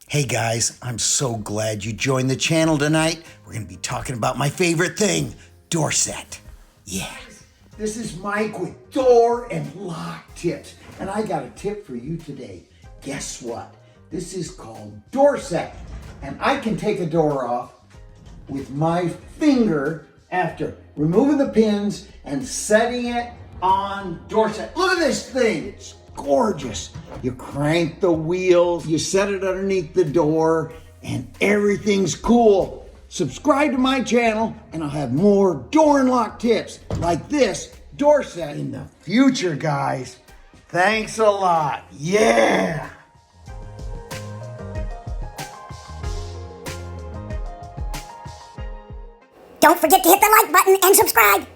Hey guys, I'm so glad you joined the channel tonight. We're going to be talking about my favorite thing, DOORSET. Yeah. This is Mike with door and lock tips. And I got a tip for you today. Guess what? This is called DOORSET. And I can take a door off with my finger after removing the pins and setting it on DOORSET. Look at this thing. It's gorgeous. You crank the wheels, you set it underneath the door, and everything's cool. Subscribe to my channel and I'll have more door and lock tips like this DOORSET in the future, guys. Thanks a lot. Yeah. Don't forget to hit the like button and subscribe.